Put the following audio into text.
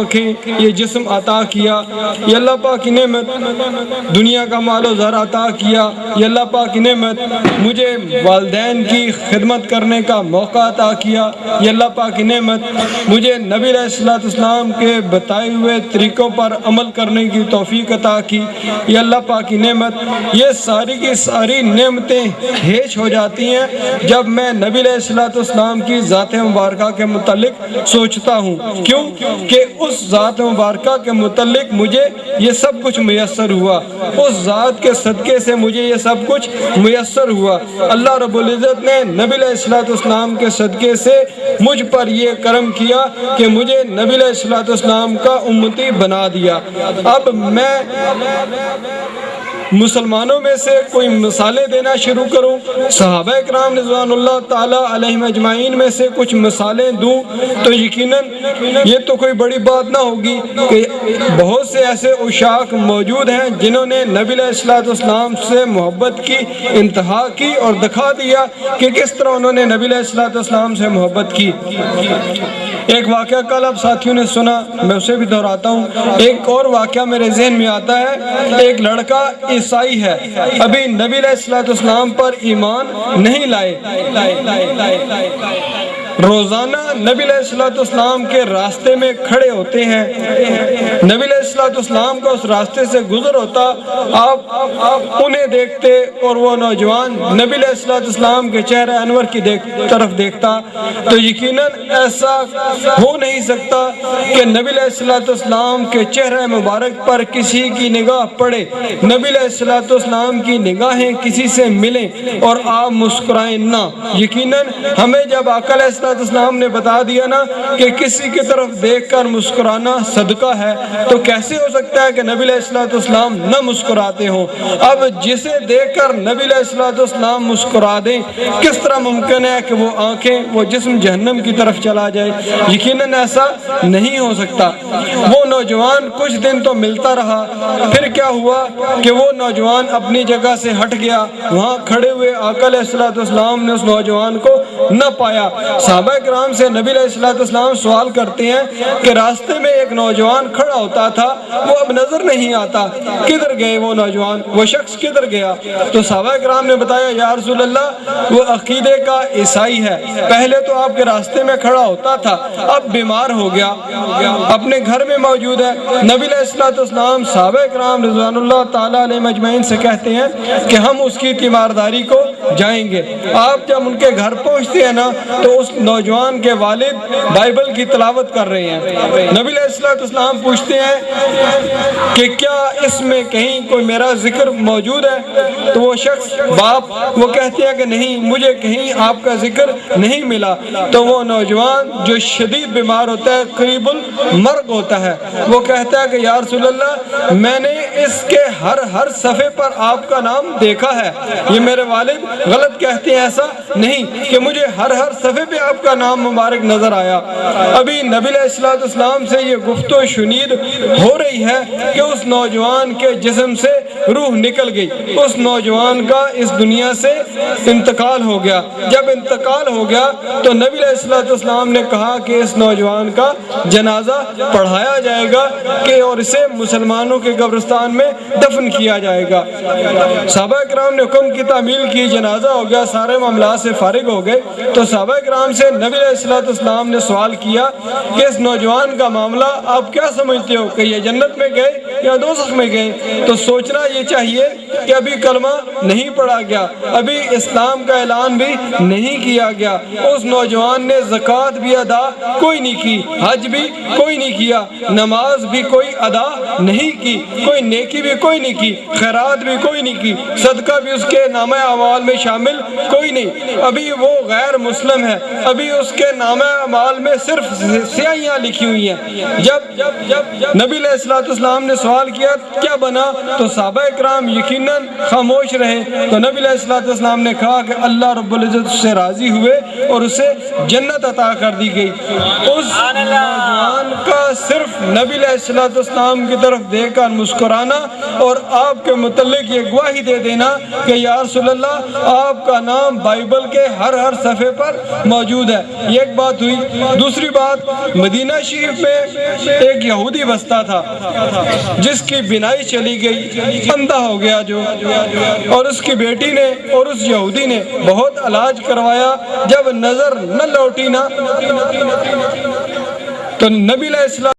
یہ جسم عطا کیا، یہ اللہ پاک کی نعمت، دنیا کا مال و زر عطا کیا، یہ اللہ پاک کی نعمت، مجھے والدین کی خدمت کرنے کا موقع عطا کیا، یہ اللہ پاک کی نعمت، مجھے نبی علیہ السلام کے بتائے ہوئے طریقوں پر عمل کرنے کی توفیق عطا کی، یہ اللہ پاک کی نعمت۔ یہ ساری کی ساری نعمتیں ہیچ ہو جاتی ہیں جب میں نبی علیہ السلام کی ذات مبارکہ کے متعلق سوچتا ہوں۔ کیوں کہ اس ذات مبارکہ کے متعلق مجھے یہ سب کچھ میسر ہوا، اس ذات کے صدقے سے مجھے یہ سب کچھ میسر ہوا۔ اللہ رب العزت نے نبی علیہ السلام کے صدقے سے مجھ پر یہ کرم کیا کہ مجھے نبی علیہ السلام کا امتی بنا دیا۔ اب میں مسلمانوں میں سے کوئی مثالیں دینا شروع کروں، صحابہ اکرام رضوان اللہ تعالی علیہم اجمعین میں سے کچھ مثالیں دوں تو یقیناً یہ تو کوئی بڑی بات نہ ہوگی کہ بہت سے ایسے عشاق موجود ہیں جنہوں نے نبی علیہ السلام سے محبت کی انتہا کی اور دکھا دیا کہ کس طرح انہوں نے نبی علیہ السلام سے محبت کی۔ ایک واقعہ کل اب ساتھیوں نے سنا، میں اسے بھی دہراتا ہوں۔ ایک اور واقعہ میرے ذہن میں آتا ہے، ایک لڑکا عیسائی ہے، ابھی نبی علیہ السلام پر ایمان نہیں لائے، روزانہ نبی علیہ السلام کے راستے میں کھڑے ہوتے ہیں، نبی علیہ السلام کا اس راستے سے گزر ہوتا، آپ انہیں دیکھتے اور وہ نوجوان نبی علیہ السلام کے چہرہ انور کی طرف دیکھتا تو یقیناً ایسا ہو نہیں سکتا کہ نبی علیہ السلام کے چہرہ مبارک پر کسی کی نگاہ پڑے، نبی علیہ السلام کی نگاہیں کسی سے ملیں اور آپ مسکرائیں نہ۔ یقیناً ہمیں جب آقا علیہ السلام نے بتا دیا نا کہ کسی کی طرف دیکھ کر مسکرانا صدقہ ہے تو کیسے ہو سکتا ہے کہ نبی علیہ السلام نہ مسکراتے ہوں؟ اب جسے دیکھ کر نبی علیہ السلام مسکرا دیں، کس طرح ممکن ہے کہ وہ آنکھیں، وہ جسم جہنم کی طرف چلا جائے؟ یقیناً ایسا نہیں ہو سکتا۔ وہ نوجوان کچھ دن تو ملتا رہا، پھر کیا ہوا کہ وہ نوجوان اپنی جگہ سے ہٹ گیا، وہاں کھڑے ہوئے آقا علیہ السلام نے اس نوجوان کو نہ پایا۔ صحابہ کرام سے نبی علیہ السلام سوال کرتے ہیں کہ راستے میں ایک نوجوان کھڑا ہوتا تھا، وہ اب نظر نہیں آتا، کدھر گئے وہ نوجوان، وہ شخص کدھر گیا؟ تو صحابہ کرام نے بتایا، یا رسول اللہ وہ عقیدے کا عیسائی ہے، پہلے تو آپ کے راستے میں کھڑا ہوتا تھا، اب بیمار ہو گیا، اپنے گھر میں موجود ہے۔ نبی علیہ السلام صحابہ کرام رضوان اللہ تعالی علیہ اجمعین سے کہتے ہیں کہ ہم اس کی تیمارداری کو جائیں گے۔ آپ جب ان کے گھر پہنچتے ہیں نا تو اس نوجوان کے والد بائبل کی تلاوت کر رہے ہیں۔ نبی علیہ السلام پوچھتے ہیں کہ کیا اس میں کہیں کوئی میرا ذکر موجود ہے؟ تو وہ شخص باپ وہ کہتے ہیں کہ نہیں، مجھے کہیں آپ کا ذکر نہیں ملا۔ تو وہ نوجوان جو شدید بیمار ہوتا ہے، قریب المرگ ہوتا ہے، وہ کہتا ہے کہ یا رسول اللہ میں نے اس کے ہر صفحے پر آپ کا نام دیکھا ہے۔ یہ میرے والد غلط کہتے ہیں، ایسا نہیں کہ مجھے ہر صفحے پہ آپ کا نام مبارک نظر آیا۔ ابھی نبی علیہ السلام سے یہ گفت و شنید ہو رہی ہے کہ اس نوجوان کے جسم سے روح نکل گئی، اس نوجوان کا اس دنیا سے انتقال ہو گیا۔ جب انتقال ہو گیا تو نبی علیہ السلام نے کہا کہ اس نوجوان کا جنازہ پڑھایا جائے گا کہ اور اسے مسلمانوں کے قبرستان میں دفن کیا جائے گا۔ صحابہ کرام نے حکم کی تعمیل کی، جنازہ ہو گیا، سارے معاملات سے فارغ ہو گئے تو صحابہ کرام سے نبی علیہ السلام نے سوال کیا کہ اس نوجوان کا معاملہ آپ کیا سمجھتے ہو کہ یہ جنت میں گئے یا دوزخ میں گئے؟ تو سوچنا یہ چاہیے کہ ابھی کلمہ نہیں پڑھا گیا، ابھی اسلام کا اعلان بھی نہیں کیا گیا۔ اس نوجوان نے زکوٰۃ بھی ادا کوئی نہیں کی، حج بھی کوئی نہیں کیا، نماز بھی کوئی ادا نہیں کی، کوئی نیکی بھی کوئی نہیں کی، خیرات بھی کوئی نہیں کی، صدقہ بھی اس کے نامہ اعمال میں شامل کوئی نہیں۔ ابھی وہ غیر مسلم ہے، ابھی اس کے نامہ اعمال میں صرف سیاہیاں لکھی ہوئی ہیں۔ جب نبی علیہ السلام نے سوال کیا کیا بنا تو صحابہ کرام یقیناً یقیناً خاموش رہے، تو نبی علیہ السلام نے کہا کہ اللہ رب العزت اس سے راضی ہوئے اور اسے جنت عطا کر دی گئی۔ اس نوجوان کا صرف نبی علیہ السلام کی طرف دیکھ کر مسکرانا اور آپ کے متعلق یہ گواہی دے دینا کہ یا رسول اللہ آپ کا نام بائبل کے ہر صفحے پر موجود ہے، یہ ایک بات ہوئی۔ دوسری بات، مدینہ شریف میں ایک یہودی بستا تھا جس کی بینائی چلی گئی، اندھا ہو گیا جو، اور اس کی بیٹی نے اور اس یہودی نے بہت علاج کروایا، جب نظر نہ لوٹی نا تو نبی علیہ السلام